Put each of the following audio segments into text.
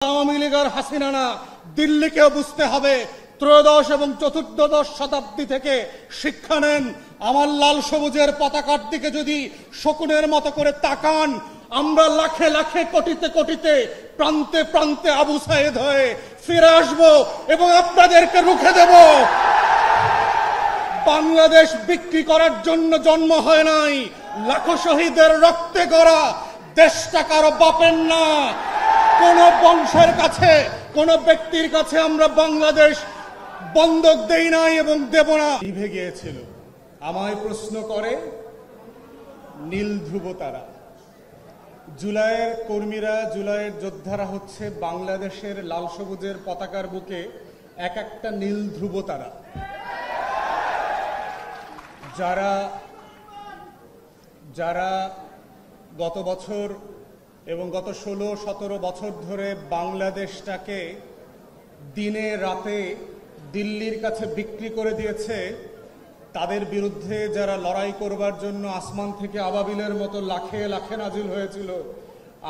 আওয়ামী লীগের হাসিনা না, দিল্লিকেও বুঝতে হবে। ত্রয়োদশ এবং চতুর্দশ শতাব্দী থেকে শিক্ষা নেন। আমার লাল সবুজের পতাকার দিকে যদি শকুনের মতো করে তাকান, আমরা লাখে লাখে কোটিতে কোটিতে প্রান্তে প্রান্তে আবু সাইদ হয়ে ফিরে আসব এবং আপনাদেরকে রুখে দেব। বাংলাদেশ বিক্রি করার জন্য জন্ম হয় নাই, লাখো শহীদের রক্তে গড়া দেশটা কারো বাপের না। কোন বংশের কাছে, কোন ব্যক্তির কাছে আমরা বাংলাদেশ বন্ধক দেই নাই এবং দেব না। নিভে গিয়েছিল। আমায় প্রশ্ন করে নীল ধ্রুব তারা। জুলাইয়ের কর্মীরা, জুলাইয়ের যোদ্ধারা হচ্ছে বাংলাদেশের লাল সবুজের পতাকার বুকে এক একটা নীল ধ্রুব তারা, যারা গত বছর এবং গত 16-17 বছর ধরে বাংলাদেশটাকে দিনে রাতে দিল্লির কাছে বিক্রি করে দিয়েছে। তাদের বিরুদ্ধে যারা লড়াই করবার জন্য আসমান থেকে আবাবিলের মতো লাখে লাখে নাজিল হয়েছিল,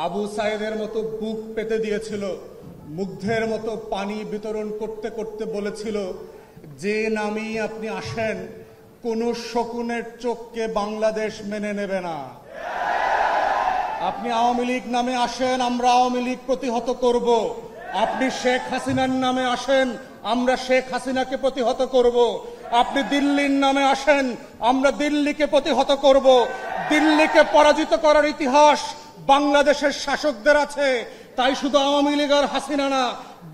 আবু সাইদের মতো বুক পেতে দিয়েছিল, মুগ্ধের মতো পানি বিতরণ করতে করতে বলেছিল, যে নামেই আপনি আসেন কোন শকুনের চোখকে বাংলাদেশ মেনে নেবে না। আপনি আওয়ামী লীগ নামে আসেন, আমরা আওয়ামী লীগ প্রতিহত করব। আপনি শেখ হাসিনার নামে আসেন, আমরা শেখ হাসিনাকে প্রতিহত করব। আপনি দিল্লির নামে আসেন, আমরা দিল্লিকে প্রতিহত করব। দিল্লিকে পরাজিত করার ইতিহাস বাংলাদেশের শাসকদের আছে। তাই শুধু আওয়ামী লীগের হাসিনা না,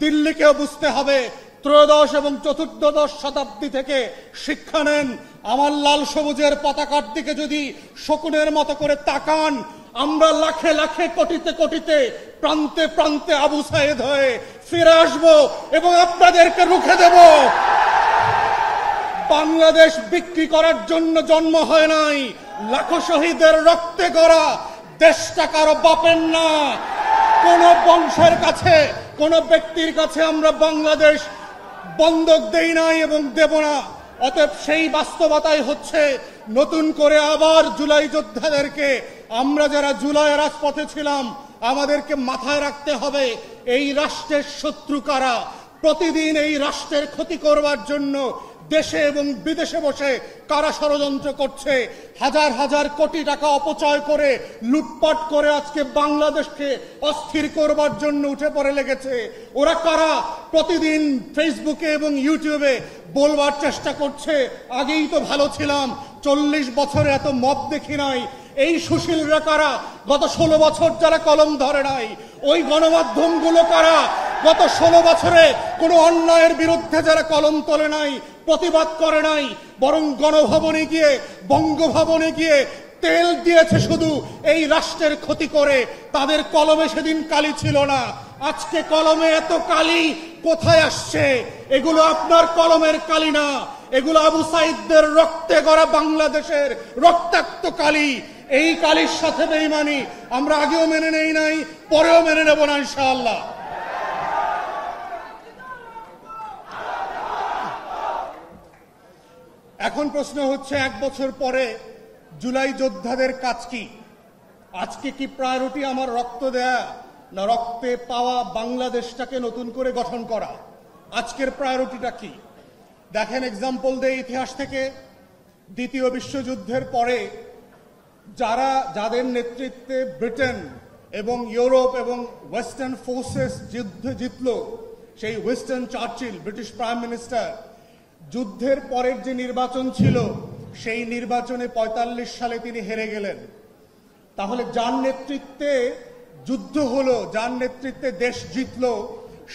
দিল্লিকেও বুঝতে হবে। ত্রয়োদশ এবং চতুর্দশ শতাব্দী থেকে শিক্ষা নেন। আমার লাল সবুজের পতাকার দিকে যদি শকুনের মতো করে তাকান, আমরা লাখে লাখে কোটিতে কোটিতে প্রান্তে প্রান্তে আবু সাইদ হয়ে ফিরে আসব এবং আপনাদেরকে রুখে দেব। বাংলাদেশ বিক্রি করার জন্য জন্ম হয় নাই, লাখো শহীদের রক্তে গড়া দেশটা কারো বাপের না। কোন বংশের কাছে, কোন ব্যক্তির কাছে আমরা বাংলাদেশ বন্ধক দেই নাই এবং দেব না। অতএব সেই বাস্তবতাই হচ্ছে নতুন করে আবার জুলাই যোদ্ধাদেরকে, আমরা যারা জুলাই রাজপথে ছিলাম, আমাদেরকে মাথায় রাখতে হবে এই রাষ্ট্রের শত্রু কারা। প্রতিদিন এই রাষ্ট্রের ক্ষতি করবার জন্য দেশে এবং বিদেশে বসে কারা ষড়যন্ত্র করছে। হাজার হাজার কোটি টাকা অপচয় করে, লুটপাট করে আজকে বাংলাদেশকে অস্থির করবার জন্য উঠে পড়ে লেগেছে। ওরা কারা? প্রতিদিন ফেসবুকে এবং ইউটিউবে বলবার চেষ্টা করছে, আগেই তো ভালো ছিলাম, 40 বছরে এত মব দেখি নাই। এই সুশীলরা কারা? গত 16 বছর যারা কলম ধরে নাই। ওই গণমাধ্যমগুলো কারা? গত 16 বছরে কোনো অন্যায়ের বিরুদ্ধে যারা কলম তোলে নাই, প্রতিবাদ করে নাই, বরং গণভবনে গিয়ে, বঙ্গভবনে গিয়ে তেল দিয়েছে শুধু এই রাষ্ট্রের ক্ষতি করে। তাদের কলমে সেদিন কালি ছিল না, আজকে কলমে এত কালি কোথায় আসছে? এগুলো আপনার কলমের কালি না, এগুলো আবু সাইদদের রক্তে গড়া বাংলাদেশের রক্তাক্ত কালি। এই কালির সাথে বেঈমানি আমরা আগেও মেনে নেই নাই, পরেও মেনে নেব না ইনশাআল্লাহ। এখন প্রশ্ন হচ্ছে, 1 বছর পরে জুলাই যোদ্ধাদের কাজ কি? আজকে কি প্রায়োরিটি আমার রক্ত দেয়া, না রক্তে পাওয়া বাংলাদেশটাকে নতুন করে গঠন করা? আজকের প্রায়োরিটিটা কি? দেখেন, এক্সাম্পল দেয় ইতিহাস থেকে। দ্বিতীয় বিশ্বযুদ্ধের পরে যাদের নেতৃত্বে ব্রিটেন এবং ইউরোপ এবং ওয়েস্টার্ন ফোর্সেস যুদ্ধে জিতল, সেই Winston Churchill, British prime minister, যুদ্ধের পরের যে নির্বাচন ছিল, সেই নির্বাচনে 45 সালে তিনি হেরে গেলেন। তাহলে যার নেতৃত্বে যুদ্ধ হলো, যার নেতৃত্বে দেশ জিতল,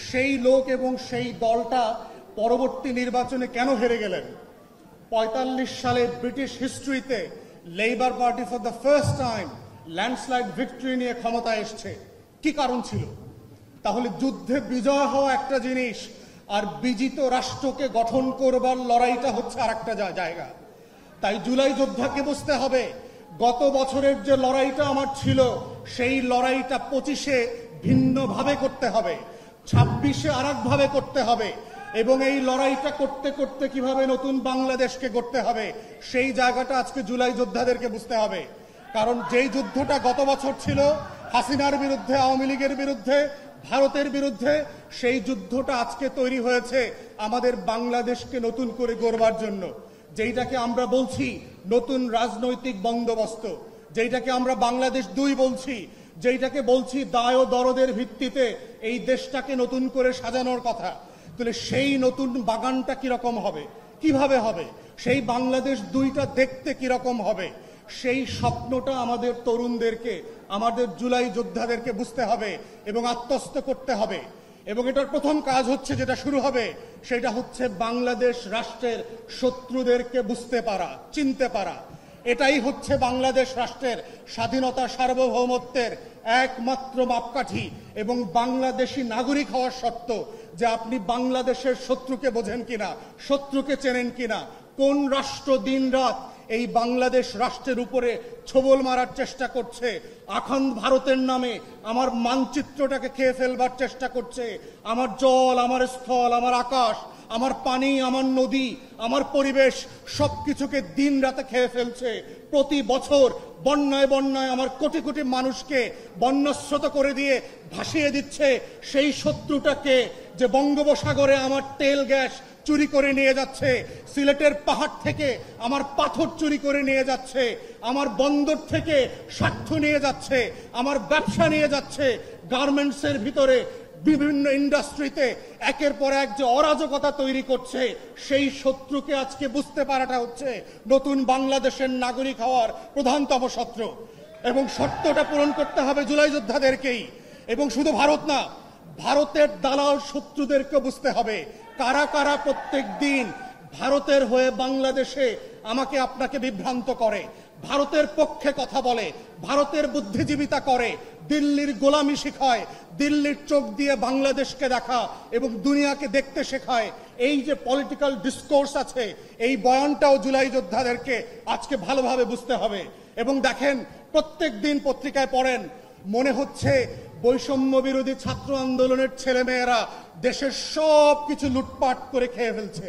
সেই লোক এবং সেই দলটা পরবর্তী নির্বাচনে কেন হেরে গেলেন? 45 সালে ব্রিটিশ হিস্ট্রিতে Labour Party for the first time landslide victory নিয়ে ক্ষমতায় এসছে। কি কারণ ছিল? তাহলে যুদ্ধে বিজয় হওয়া একটা জিনিস, আর বিজিত রাষ্ট্রকে গঠন করবার লড়াইটা হচ্ছে আর একটা জায়গা। তাই জুলাই যোদ্ধাকে বুঝতে হবে, গত বছরের যে লড়াইটা আমার ছিল, সেই লড়াইটা 25-এ ভিন্নভাবে করতে হবে, 26-এ আর একভাবে করতে হবে। এবং এই লড়াইটা করতে করতে কিভাবে নতুন বাংলাদেশকে গড়তে হবে, সেই জায়গাটা আজকে জুলাই যোদ্ধাদেরকে বুঝতে হবে। কারণ যেই যুদ্ধটা গত বছর ছিল হাসিনার বিরুদ্ধে, আওয়ামী লীগের বিরুদ্ধে, ভারতের বিরুদ্ধে, সেই যুদ্ধটা আজকে তৈরি হয়েছে আমাদের বাংলাদেশকে নতুন করে গড়বার জন্য, যেইটাকে আমরা বলছি নতুন রাজনৈতিক বন্দোবস্ত, যেইটাকে আমরা বাংলাদেশ 2 বলছি, যেইটাকে বলছি দায় ও দরদের ভিত্তিতে এই দেশটাকে নতুন করে সাজানোর কথা। তাহলে সেই নতুন বাগানটা কিরকম হবে, কিভাবে হবে, সেই বাংলাদেশ 2টা দেখতে কিরকম হবে, সেই স্বপ্নটা আমাদের তরুণদেরকে, আমাদের জুলাই যোদ্ধাদেরকে বুঝতে হবে এবং আত্মস্থ করতে হবে। এবং এটার প্রথম কাজ হচ্ছে, যেটা শুরু হবে, সেটা হচ্ছে বাংলাদেশ রাষ্ট্রের শত্রুদেরকে বুঝতে পারা, চিনতে পারা। এটাই হচ্ছে বাংলাদেশ রাষ্ট্রের স্বাধীনতা, সার্বভৌমত্বের একমাত্র মাপকাঠি এবং বাংলাদেশি নাগরিক হওয়ার শর্ত, যে আপনি বাংলাদেশের শত্রুকে বোঝেন কিনা, শত্রুকে চেনেন কিনা। কোন রাষ্ট্র দিনরাত এই বাংলাদেশ রাষ্ট্রের উপরে ছোবল মারার চেষ্টা করছে, আখন্দ ভারতের নামে আমার মানচিত্রটাকে খেয়ে ফেলবার চেষ্টা করছে, আমার জল, আমার স্থল, আমার আকাশ, আমার পানি, আমার নদী, আমার পরিবেশ সবকিছুকে দিন রাতে খেয়ে ফেলছে। প্রতি বছর বন্যায় বন্যায় আমার কোটি কোটি মানুষকে বন্যস্রোত করে দিয়ে ভাসিয়ে দিচ্ছে। সেই শত্রুটাকে, যে বঙ্গোপসাগরে আমার তেল গ্যাস চুরি করে নিয়ে যাচ্ছে, সিলেটের পাহাড় থেকে আমার পাথর চুরি করে নিয়ে যাচ্ছে, আমার বন্দর থেকে স্বার্থ নিয়ে যাচ্ছে, আমার ব্যবসা নিয়ে যাচ্ছে, গার্মেন্টসের ভিতরে বিভিন্ন ইন্ডাস্ট্রিতে একের পর এক যে অরাজকতা তৈরি করছে, সেই শত্রুকে আজকে বুঝতে পারাটা হচ্ছে নতুন বাংলাদেশের নাগরিক হওয়ার প্রধানতম শর্ত। এবং শর্তটা পূরণ করতে হবে জুলাই যোদ্ধাদেরকেই। এবং শুধু ভারত না, ভারতের দালাল শত্রুদেরকে বুঝতে হবে, কারা কারা প্রত্যেক দিন ভারতের হয়ে বাংলাদেশে আমাকে আপনাকে বিভ্রান্ত করে, ভারতের পক্ষে কথা বলে, ভারতের বুদ্ধিজীবিতা করে, দিল্লির গোলামি শেখায়, দিল্লির চোখ দিয়ে বাংলাদেশকে দেখা এবং দুনিয়াকে দেখতে শেখায়। এই যে পলিটিক্যাল ডিসকোর্স আছে, এই বয়ানটাও জুলাই যোদ্ধাদেরকে আজকে ভালোভাবে বুঝতে হবে। এবং দেখেন, প্রত্যেক দিন পত্রিকায় পড়েন, মনে হচ্ছে বৈষম্য বিরোধী ছাত্র আন্দোলনের ছেলেমেয়েরা দেশের সব কিছু লুটপাট করে খেয়ে ফেলছে।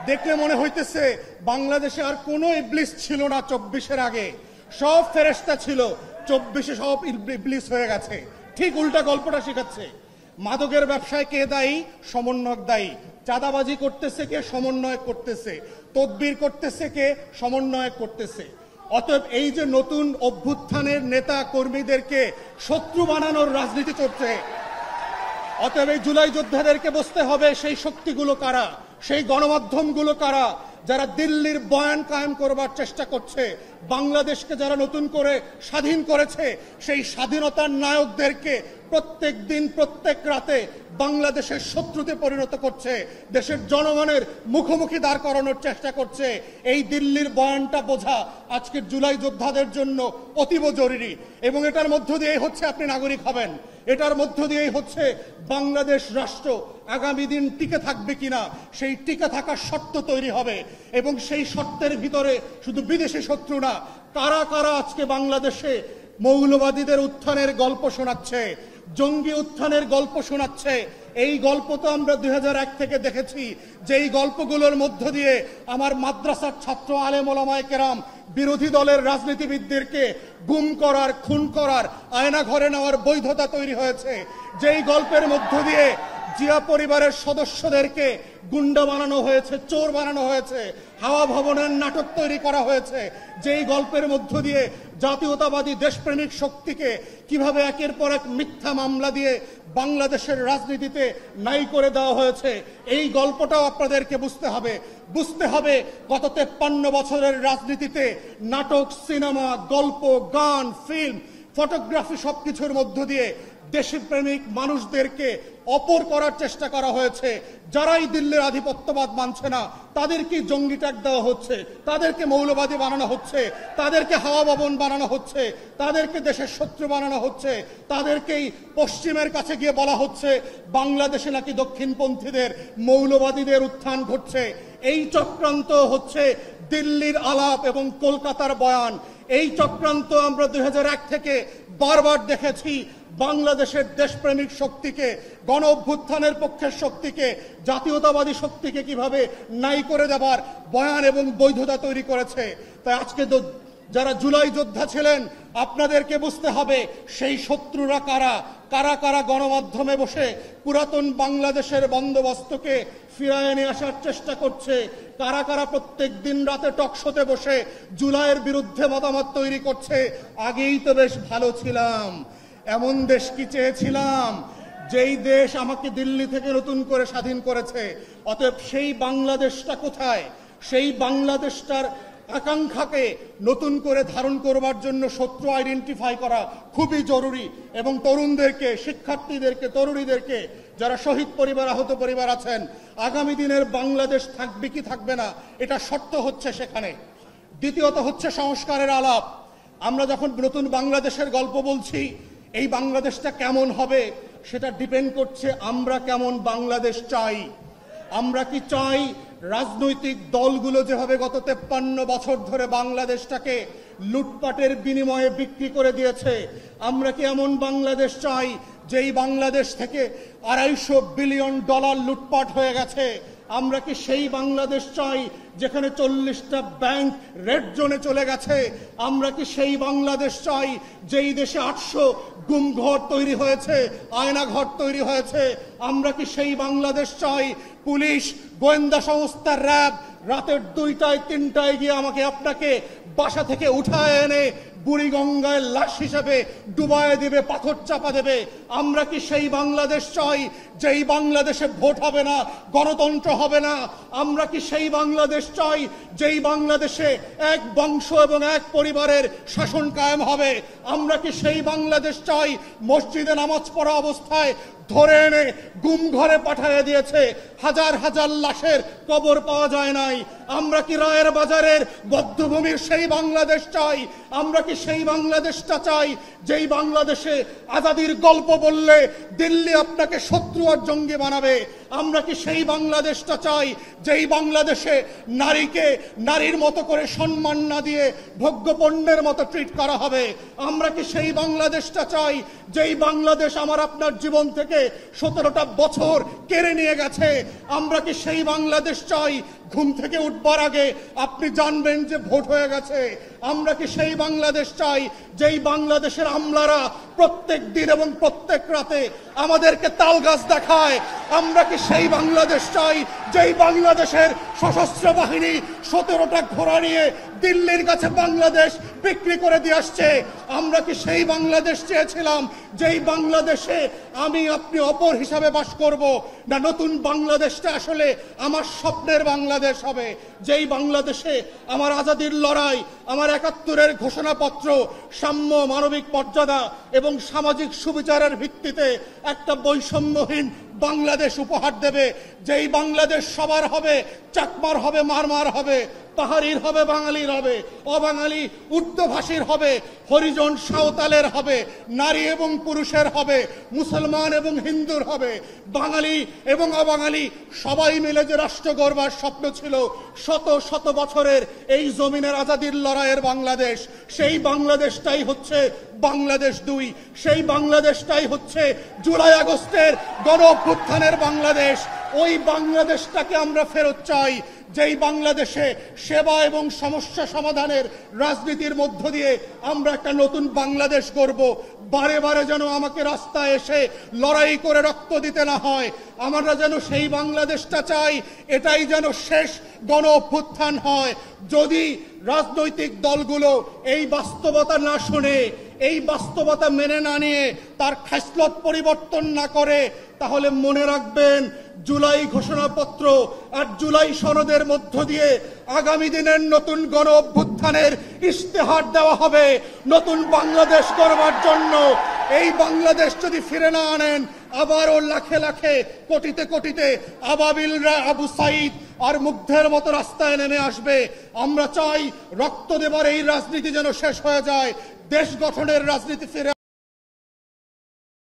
দেখলে মনে হইতেছে বাংলাদেশে আর কোনো ইবলিস ছিল না 24-এর আগে, সব ফেরেশতা ছিল, 24-এ সব ইবলিস হয়ে গেছে। ঠিক উল্টা গল্পটা শেখাচ্ছে। মাদকের ব্যবসায় কে দায়ী? সমন্বয়ক দায়ী। চাঁদাবাজি করতেছে কে? সমন্বয়ক করতেছে। তদবির করতেছে কে? সমন্বয়ক করতেছে। অতএব এই যে নতুন অভ্যুত্থানের নেতা কর্মীদেরকে শত্রু বানানোর রাজনীতি চলছে, অতএব এই জুলাই যোদ্ধাদেরকে বুঝতে হবে সেই শক্তিগুলো কারা, সেই গণমাধ্যমগুলো কারা, যারা দিল্লির বয়ান কায়েম করবার চেষ্টা করছে, বাংলাদেশকে যারা নতুন করে স্বাধীন করেছে, সেই স্বাধীনতার নায়কদেরকে প্রত্যেক দিন প্রত্যেক রাতে বাংলাদেশের শত্রুতে পরিণত করছে, দেশের জনগণের মুখোমুখি দাঁড় করানোর চেষ্টা করছে। এই দিল্লির বয়ানটা বোঝা আজকের জুলাই যোদ্ধাদের জন্য অতীব জরুরি। এবং এটার মধ্য দিয়েই হচ্ছে আপনি নাগরিক হবেন, এটার মধ্য দিয়েই হচ্ছে বাংলাদেশ রাষ্ট্র আগামী দিন টিকে থাকবে কিনা সেই টিকে থাকার শর্ত তৈরি হবে। এবং সেই শর্তের ভিতরে শুধু বিদেশি শত্রু না, কারা কারা আজকে বাংলাদেশে মৌলবাদীদের উত্থানের গল্প শোনাচ্ছে, জঙ্গি উত্থানের গল্প শোনাচ্ছে। এই গল্প তো আমরা 2001 থেকে দেখেছি, যে এই গল্পগুলোর মধ্য দিয়ে আমার মাদ্রাসার ছাত্র আলেম ওলামায়ে কেরাম বিরোধী দলের রাজনীতিবিদদেরকে গুম করার, খুন করার, আয়না ঘরে নেওয়ার বৈধতা তৈরি হয়েছে। যেই গল্পের মধ্য দিয়ে জিয়া পরিবারের সদস্যদেরকে গুন্ডা বানানো হয়েছে, চোর বানানো হয়েছে, হাওয়া ভবনের নাটক তৈরি করা হয়েছে। যেই গল্পের মধ্য দিয়ে জাতীয়তাবাদী দেশপ্রেমিক শক্তিকে কিভাবে একের পর এক মিথ্যা মামলা দিয়ে বাংলাদেশের রাজনীতিতে নাই করে দেওয়া হয়েছে, এই গল্পটাও আপনাদেরকে বুঝতে হবে। বুঝতে হবে গত 53 বছরের রাজনীতিতে নাটক, সিনেমা, গল্প, গান, ফিল্ম, ফটোগ্রাফি সবকিছুর মধ্য দিয়ে দেশপ্রেমিক মানুষদেরকে অপর করার চেষ্টা করা হয়েছে। যারাই দিল্লির আধিপত্যবাদ মানছে না, তাদেরকে জঙ্গি ট্যাগ দেওয়া হচ্ছে, তাদেরকে মৌলবাদী বানানো হচ্ছে, তাদেরকে হাওয়া ভবন বানানো হচ্ছে, তাদেরকে দেশের শত্রু বানানো হচ্ছে, তাদেরকেই পশ্চিমের কাছে গিয়ে বলা হচ্ছে বাংলাদেশে নাকি দক্ষিণপন্থীদের, মৌলবাদীদের উত্থান ঘটছে। এই চক্রান্ত হচ্ছে দিল্লির আলাপ এবং কলকাতার বয়ান। এই চক্রান্ত আমরা 2001 থেকে বারবার দেখেছি। বাংলাদেশের দেশপ্রেমিক শক্তিকে, গণ অভ্যুত্থানের পক্ষের শক্তিকে, জাতীয়তাবাদী শক্তিকে কিভাবে নাই করে দেবার বয়ান এবং বৈধতা তৈরি করেছে। তাই আজকে যারা জুলাই যোদ্ধা ছিলেন, আপনাদেরকে বুঝতে হবে সেই শত্রুরা কারা, কারা কারা গণমাধ্যমে বসে পুরাতন বাংলাদেশের বন্দোবস্তকে ফিরায় নিয়ে আসার চেষ্টা করছে, কারা কারা প্রত্যেক দিন রাতে টকশোতে বসে জুলাইয়ের বিরুদ্ধে মতামত তৈরি করছে। আগেই তো বেশ ভালো ছিলাম, এমন দেশ কি চেয়েছিলাম যেই দেশ আমাকে দিল্লি থেকে নতুন করে স্বাধীন করেছে। অতএব সেই বাংলাদেশটা কোথায়? সেই বাংলাদেশটার আকাঙ্ক্ষাকে নতুন করে ধারণ করবার জন্য শত্রু আইডেন্টিফাই করা খুবই জরুরি। এবং তরুণদেরকে, শিক্ষার্থীদেরকে, তরুণীদেরকে, যারা শহীদ পরিবার, আহত পরিবার আছেন, আগামী দিনের বাংলাদেশ থাকবে কি থাকবে না এটা শর্ত হচ্ছে সেখানে। দ্বিতীয়ত হচ্ছে সংস্কারের আলাপ। আমরা যখন নতুন বাংলাদেশের গল্প বলছি, এই বাংলাদেশটা কেমন হবে সেটা ডিপেন্ড করছে আমরা কেমন বাংলাদেশ চাই। আমরা কি চাই রাজনৈতিক দলগুলো যেভাবে গত 53 বছর ধরে বাংলাদেশটাকে লুটপাটের বিনিময়ে বিক্রি করে দিয়েছে, আমরা কি এমন বাংলাদেশ চাই যেই বাংলাদেশ থেকে $250 বিলিয়ন লুটপাট হয়ে গেছে? আমরা কি সেই বাংলাদেশ চাই যেখানে 40টা ব্যাংক রেড জোনে চলে গেছে? আমরা কি সেই বাংলাদেশ চাই যেই দেশে 800 গুমঘর তৈরি হয়েছে, আয়নাঘর তৈরি হয়েছে? আমরা কি সেই বাংলাদেশ চাই পুলিশ, গোয়েন্দা সংস্থা, র্যাব রাতের 2টায় 3টায় গিয়ে আমাকে আপনাকে বাসা থেকে উঠায় এনে বুড়িগঙ্গায় লাশ হিসেবে ডুবায় দেবে, পাথর চাপা দেবে? আমরা কি সেই বাংলাদেশ চাই যেই বাংলাদেশে ভোট হবে না, গণতন্ত্র হবে না? আমরা কি সেই বাংলাদেশ চাই যেই বাংলাদেশে এক বংশ এবং এক পরিবারের শাসন কায়েম হবে? আমরা কি সেই বাংলাদেশ চাই মসজিদে নামাজ পড়া অবস্থায় ধরে এনে গুম ঘরে পাঠিয়ে দিয়েছে, হাজার হাজার লাশের কবর পাওয়া যায় নাই? আমরা কি রায়ের বাজারের বধ্যভূমির সেই বাংলাদেশ চাই? আমরা কি সেই বাংলাদেশটা চাই যেই বাংলাদেশে আজাদির গল্প বললে দিল্লি আপনাকে শত্রু আর জঙ্গি বানাবে? আমরা কি সেই বাংলাদেশটা চাই যেই বাংলাদেশে নারীকে নারীর মতো করে সম্মান না দিয়ে ভোগ্যপণ্যের মতো ট্রিট করা হবে? আমরা কি সেই বাংলাদেশটা চাই যেই বাংলাদেশ আমার আপনার জীবন থেকে 17টা বছর কেড়ে নিয়ে গেছে? আমরা কি সেই বাংলাদেশ চাই ঘুম থেকে উঠবার আগে আপনি জানবেন যে ভোট হয়ে গেছে? আমরা কি সেই বাংলাদেশ চাই যেই বাংলাদেশের আমলারা প্রত্যেক দিন এবং প্রত্যেক রাতে আমাদেরকে তাল গাছ দেখায়? আমরা কি সেই বাংলাদেশ চাই যেই বাংলাদেশের সশস্ত্র বাহিনী 17টা ঘোড়া নিয়ে দিল্লির কাছে বাংলাদেশ বিক্রি করে দিয়ে আসছে? আমরা কি সেই বাংলাদেশ চেয়েছিলাম যেই বাংলাদেশে আমি আপনি অপর হিসাবে বাস করব? না নতুন বাংলাদেশটা আসলে আমার স্বপ্নের বাংলাদেশ হবে, যেই বাংলাদেশে আমার আজাদির লড়াই, আমার 71-এর ঘোষণাপত্র সাম্য, মানবিক মর্যাদা এবং সামাজিক সুবিচারের ভিত্তিতে একটা বৈষম্যহীন বাংলাদেশ উপহার দেবে, যেই বাংলাদেশ সবার হবে, চাকমার হবে, মারমার হবে, পাহাড়ির হবে, বাঙালির হবে, অবাঙালি উর্দুভাষীর হবে, হরিজন সাঁওতালের হবে, নারী এবং পুরুষের হবে, মুসলমান এবং হিন্দুর হবে, বাঙালি এবং অবাঙালি সবাই মিলে যে রাষ্ট্র গড়বার স্বপ্ন ছিল শত শত বছরের এই জমিনের আজাদির লড়াইয়ের বাংলাদেশ, সেই বাংলাদেশটাই হচ্ছে বাংলাদেশ 2। সেই বাংলাদেশটাই হচ্ছে জুলাই আগস্টের গণ অভ্যুত্থানের বাংলাদেশ। ওই বাংলাদেশটাকে আমরা ফেরত চাই, যেই বাংলাদেশে সেবা এবং সমস্যা সমাধানের রাজনীতির মধ্য দিয়ে আমরা একটা নতুন বাংলাদেশ গড়ব। বারে বারে যেন আমাকে রাস্তায় এসে লড়াই করে রক্ত দিতে না হয়। আমরা যেন সেই বাংলাদেশটা চাই, এটাই যেন শেষ গণ অভ্যুত্থান হয়। যদি রাজনৈতিক দলগুলো এই বাস্তবতা না শুনে, এই বাস্তবতা মেনে না নিয়ে তার খাসলত পরিবর্তন না করে, তাহলে মনে রাখবেন জুলাই ঘোষণাপত্র আর জুলাই সনদের মধ্য দিয়ে আগামী দিনের নতুন গণ অভ্যুত্থানের ইশতেহার দেওয়া হবে নতুন বাংলাদেশ গড়বার জন্য। এই বাংলাদেশ যদি ফিরে না আনেন, আবারও লাখে লাখে, কোটিতে কোটিতে আবাবিলরা আবু সাইদ আর মুগ্ধের মতো রাস্তায় নেমে আসবে। আমরা চাই রক্ত দেবার এই রাজনীতি যেন শেষ হয়ে যায়, দেশ গঠনের রাজনীতি ফিরে